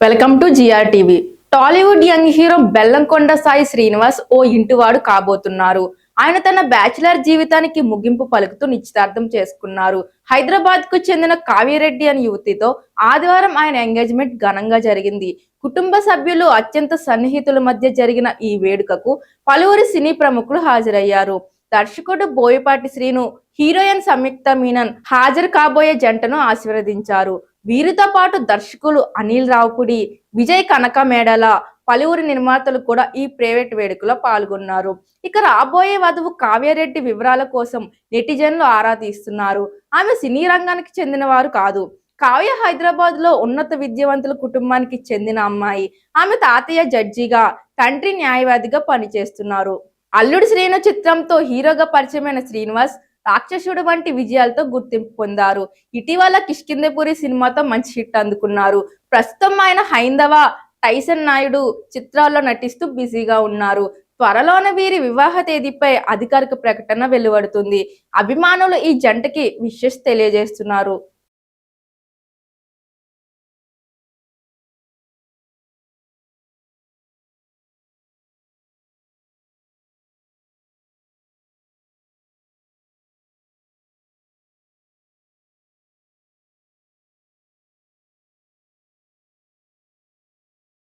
Welcome to GR TV. Tollywood young hero Bellamkonda Sai Srinivas ఓ ఇంటివాడు కాబోతున్నారు. ఆయన తన బ్యాచిలర్ జీవితానికి ముగింపు పలుకుతూ నిశ్చితార్థం చేసుకున్నారు. హైదరాబాద్ కు చెందిన కావ్యరెడ్డి అనే యువతితో ఆదివారం ఆయన ఎంగేజ్మెంట్ ఘనంగా జరిగింది. కుటుంబ సభ్యులు అత్యంత సన్నిహితుల మధ్య జరిగిన ఈ వేడుకకు పలువురు సినీ ప్రముఖులు హాజరయ్యారు. దర్శకుడు బోయపాటి శ్రీను, హీరోయిన్ సంయుక్త మీనన్ హాజరు కాబోయే జంటను ఆశీర్వదించారు. వీరితో పాటు దర్శకులు అనిల్ రావుపుడి, విజయ్ కనక మేడల, పలువురు నిర్మాతలు కూడా ఈ ప్రైవేట్ వేడుకలో పాల్గొన్నారు. ఇక రాబోయే వధువు కావ్యారెడ్డి వివరాల కోసం నెటిజన్లు ఆరా తీస్తున్నారు. ఆమె సినీ రంగానికి చెందిన వారు కాదు. కావ్య హైదరాబాద్ లో ఉన్నత విద్యావంతుల కుటుంబానికి చెందిన అమ్మాయి. ఆమె తాతయ్య జడ్జిగా, తండ్రి న్యాయవాదిగా పనిచేస్తున్నారు. అల్లుడు శ్రీను చిత్రంతో హీరోగా పరిచయమైన శ్రీనివాస్ రాక్షసుడు వంటి విజయాలతో గుర్తింపు పొందారు. ఇటీవల కిష్కిందపురి సినిమాతో మంచి హిట్ అందుకున్నారు. ప్రస్తుతం ఆయన హైందవ, టైసన్ నాయుడు చిత్రాల్లో నటిస్తూ బిజీగా ఉన్నారు. త్వరలోనే వీరి వివాహ తేదీపై అధికారిక ప్రకటన వెలువడుతుంది. అభిమానులు ఈ జంటకి విషెస్ తెలియజేస్తున్నారు.